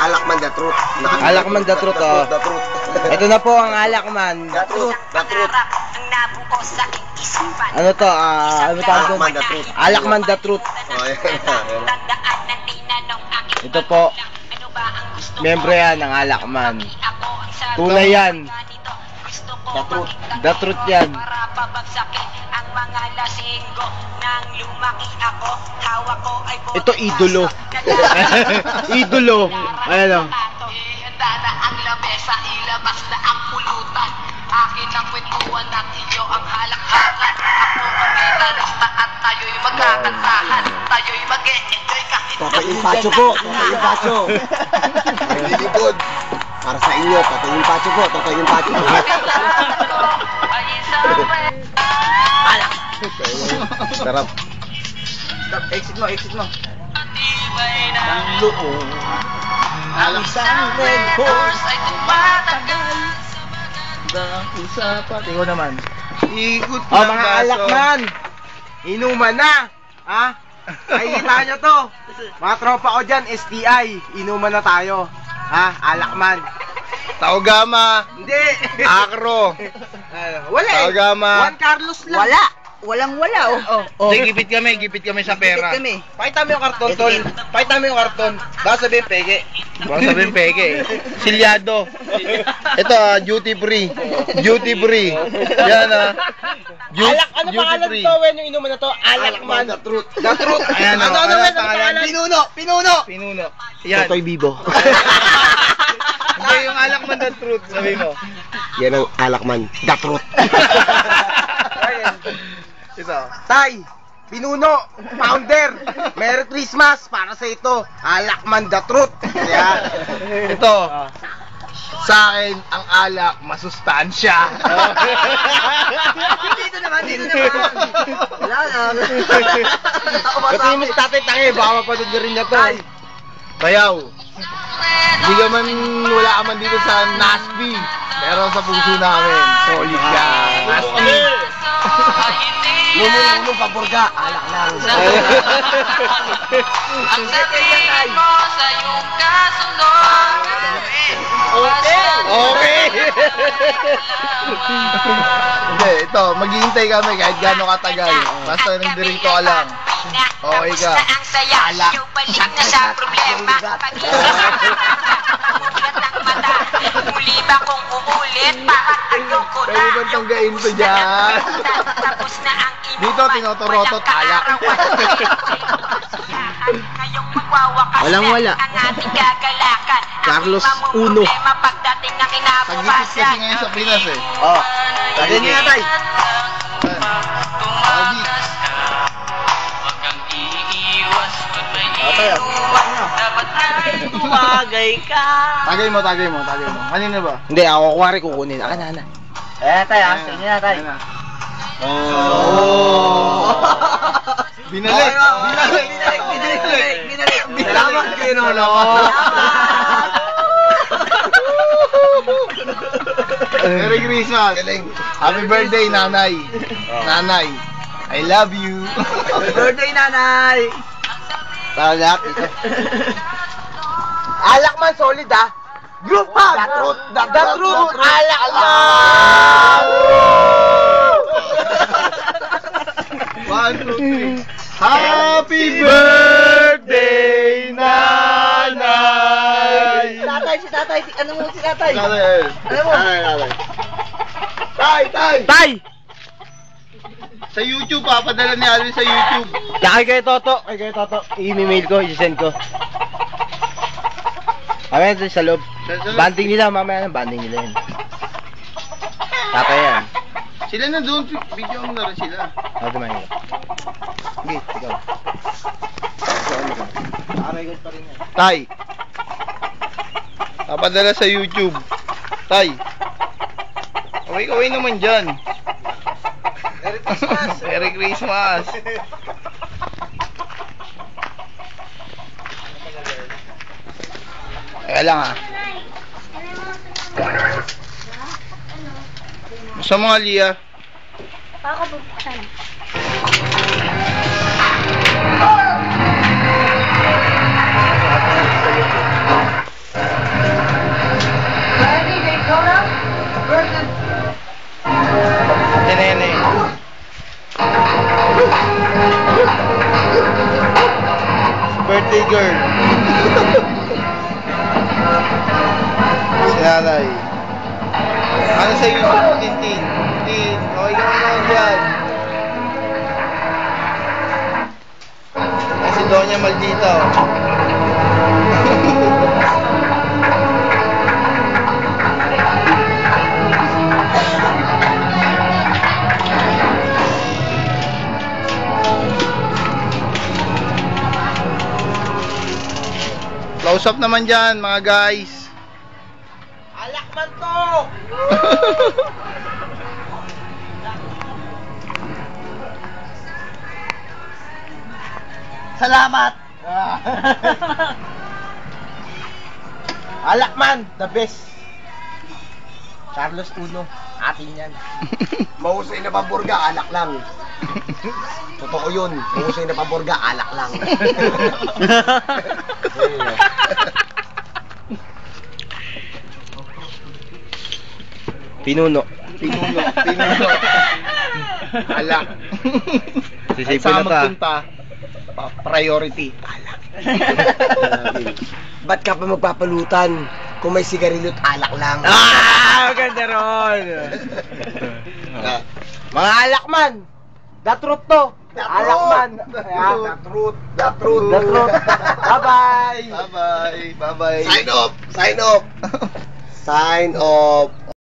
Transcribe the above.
Alakman the truth. Alakman the truth, oh. Ito na po ang Alakman. The truth. Ano to? Ano tawag doon? Alakman the truth. Alakman the truth. Oh, yan. Ito po. Membro yan ng Alakman. Tunay yan. The truth. The truth yan. Ito idolo. Idolo. Ayan o. ang lamesa, ilabas na ang pulutan. Akin ang kwentuhan at iyo ang halakhakan. Ako ang gitarista at tayo'y magkakantahan. Tayo'y mag-e-enjoy kahit Totoy Impacho po. Totoy Impacho. Nililipod. Para sa inyo, Totoy Impacho po. Totoy Impacho. Alak. Sarap. Exit mo, exit mo. Ang loob. Ang isang red horse ay tumatagal. Ang usapan. Tingnan naman. Ikot Oh, mga Alakman. Inuman na. Ha? Nakikita nyo to. Mga tropa ko dyan, STI. Inuman na tayo. Ha? Alakman. Taogama. Hindi. Akro. Wala eh. Taogama. Juan Carlos lang. Wala. Walang-wala, oh. Oh. Sige, gipit kami sa pera. Gipit kami. Pakita mo yung karton, tol. Pakita mo yung karton. Baka sabihin peke. Baka sabihin peke. Silyado. Ito duty free. Duty free. Yan Ano pangalan to, Wen, yung inuman na to? Alakman. The truth. The truth. Ayan, Ano, Wen, pangalan? Pinuno. Yan. Totoy Bibo. Hindi yung Alakman the truth, sabi mo. Yan ang Alakman. The truth. Ito. Tay, Pinuno, founder, Merry Christmas para sa ito, Alakman the truth. Yan. Ito. Sa akin, ang alak, masustansya. Dito naman. Wala lang. Kasi mo si Tatay Tangi, baka mapanood na rin niya to. Bayaw. Hindi ka man, wala ka man dito sa Nasby. Pero sa puso namin, solid ka. Nasby. Lumulong paborga, alak lang. Ang sabihin mo sa iyong kasunod. Okay. Hindi, ito, maghihintay kami kahit gano'ng katagal. Basta nandito ka lang. Okay ka. Ang saya, yung balik na sa problema. Pag-isip ang mata. Muli ba kung uulit? Parang ayoko na. Pwede bang tanggain to dyan? Tapos na ang inuman. Dito, tinotorotot, alak. Ngayong magwawakas Walang-wala. ang ating gagalakan. Carlos Ang Uno. problema pagdating ng Tagipis kasi kinabukasan. ngayon sa Pinas eh. Oh, lagyan niyo na, Tay. Tumakas ka. Huwag kang iiwas. Pag may iiwas, dapat ay tumagay ka. Tagay mo. Kanina ba? Hindi, ako kuwari kukunin. Aka na. Eh, tayo, sa inyo na, tayo. Oh. Binalik. Salamat kayo, Nolo. Merry Christmas. Happy birthday, nanay. Nanay, I love you. Happy birthday, nanay! Talaga, ito. Alakman solid, ha? Group hug! The truth! Alakman! 1, 2, 3. Happy birthday, nanay. Si tatay, ano mo si tatay? Nanay. Ano mo? Tay. Sa YouTube, papadala ni Alvin sa YouTube. Kay Toto. I-email ko, i-send ko. Mamaya doon sa loob. Banding nila, mamaya ng banding nila yun. Tatay yan. Sila na doon, video mo na rin sila. Ako tumahin ko. Sige, ikaw. Nakarecord pa rin yan. Tay. Papadala sa YouTube. Tay. Kaway naman dyan. Merry Christmas! Merry Christmas. Kaya lang ah. Sa mga Lia. Ako bubuksan. niya maldito. Close up naman dyan, mga guys. Alak man to! Salamat! Alakman, the best. Carlos Uno, atin yan. Mahusay na pamburga, alak lang. Totoo yun, mahusay na pamburga, alak lang. Pinuno. Pinuno. Alak. Sisipin At saan na ta. magpunta, priority, alak. Ba't ka pa magpapalutan kung may sigarilyo't alak lang? Ganda ron! Mga alakman! The truth to! Alakman! The truth. The truth! Bye-bye! Bye-bye. Bye-bye. Sign off! Sign off! Sign off!